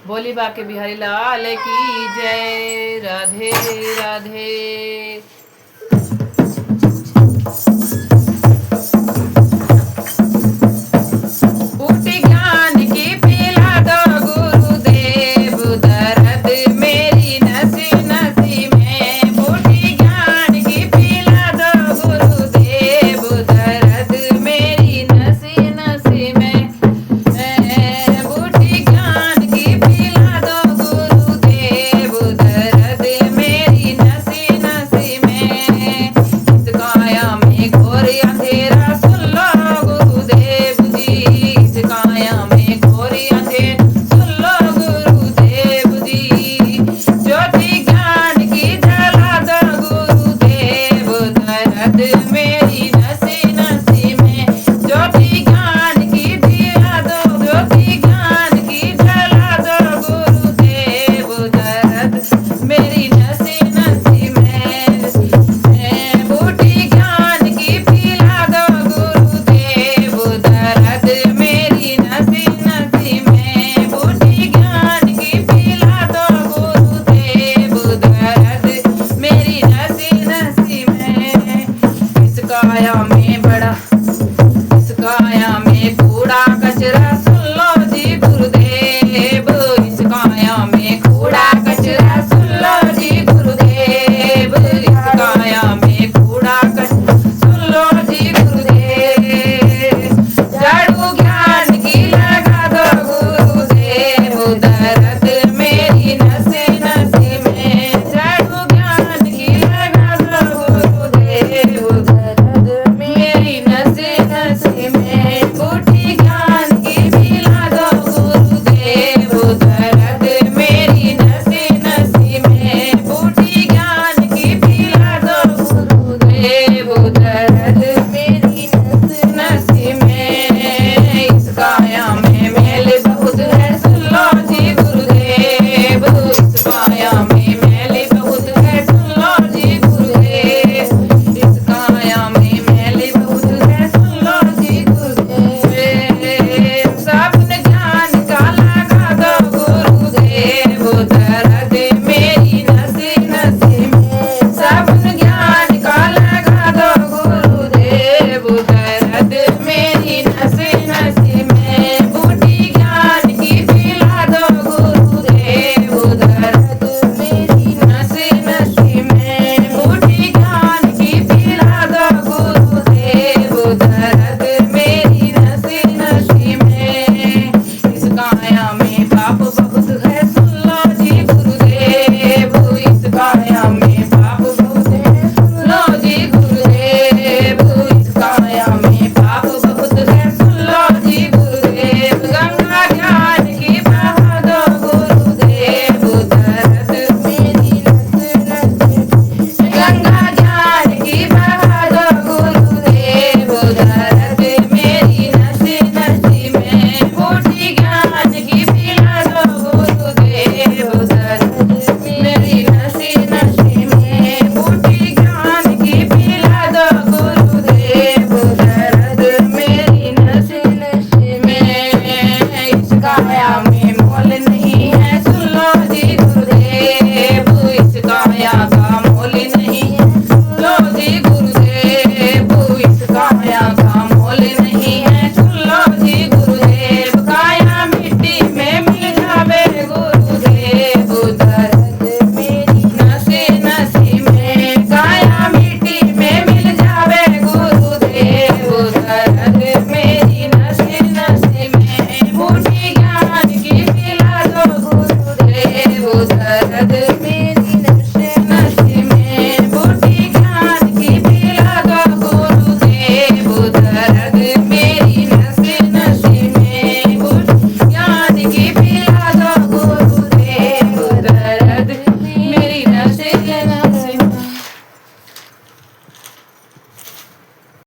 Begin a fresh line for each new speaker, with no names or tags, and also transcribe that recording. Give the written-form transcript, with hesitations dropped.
बोली बाके बिहारी लाल की जय। राधे राधे। बूटी ज्ञान की पिला दो गुरुदेव, दर्द मेरी नसी नसी में। बूटी ज्ञान की पिला दो गुरुदेव, दर्द मेरी नसी नसी में। बूटी ज्ञान की पिला दो गुरुदेव, दर्द मेरी नसी नसी में। इस काया में घोर अंधेरा सुन लो गुरुदेव जी, इस काया में घोर अंधेरा सुन लो गुरुदेव जी। ज्योति ज्ञान की जला दो गुरुदेव, दर्द मेरी नसी नसी में। ज्योति ज्ञान की दिया दो, ज्योति ज्ञान की जला दो गुरुदेव, दर्द मेरी नसी नसी में। बूटी ज्ञान की पिला दो गुरुदेव, दर्द मेरी नसी नसी में। बूटी ज्ञान की पिला दो गुरुदेव, दर्द मेरी नसी नसी में। इस काया में बड़ा, इस काया में कूड़ा कचरा सुन लो जी गुरुदेव, इस काया में कूड़ा कचरा सुन लो जी गुरुदेव, इस काया में कूड़ा कचरा सुन लो जी गुरुदेव। झाड़ू ज्ञान की लगा दो गुरुदेव, दर्द मेरी नसी नसी में। झाड़ू ज्ञान की लगा दो गुरुदेव, दर्द मेरी नसी नसी में। बूटी ज्ञान की पिला दो गुरुदेव, दर्द मेरी नसी नसी में। बूटी ज्ञान की पिला दो गुरुदेव, दर्द मेरी नसी नसी में। इस काया में मेल बहुत है सुन लो जी गुरुदेव, इस काया में मेल बहुत है सुन लो जी गुरुदेव, इस काया में मेल बहुत है सुन लो जी गुरुदेव। साबुन ज्ञान का लगा दो गुरुदेव, दर्द मेरी नसी नसी में। साबुन ज्ञान का लगा दो गुरुदेव, दर्द मेरी नसी नसी में। बूटी ज्ञान की पिला दो गुरुदेव, दर्द मेरी नसी नसी में। बूटी ज्ञान की पिला दो गुरुदेव, दर्द मेरी नसी नसी में। इस काया में पाप बहुत है सुन लो जी गुरुदेव, इस काया में पाप बहुत है सुन लो जी गुरुदेव, इस काया में पाप बहुत है सुन लो जी गुरुदेव। गंगा ज्ञान की बहा दो गुरुदेव, दर्द मेरी नसी नसी में। गंगा ज्ञान की बहा दो गुरुदेव, दर्द मेरी नसी नसी में। बूटी ज्ञान की पिला दो गुरुदेव, दर्द मेरी नसी नसी में। बूटी ज्ञान की पिला दो गुरुदेव, दर्द मेरी नसी नसी में। इस काया में मोल नहीं है सुन लो जी गुरुदेव, इस काया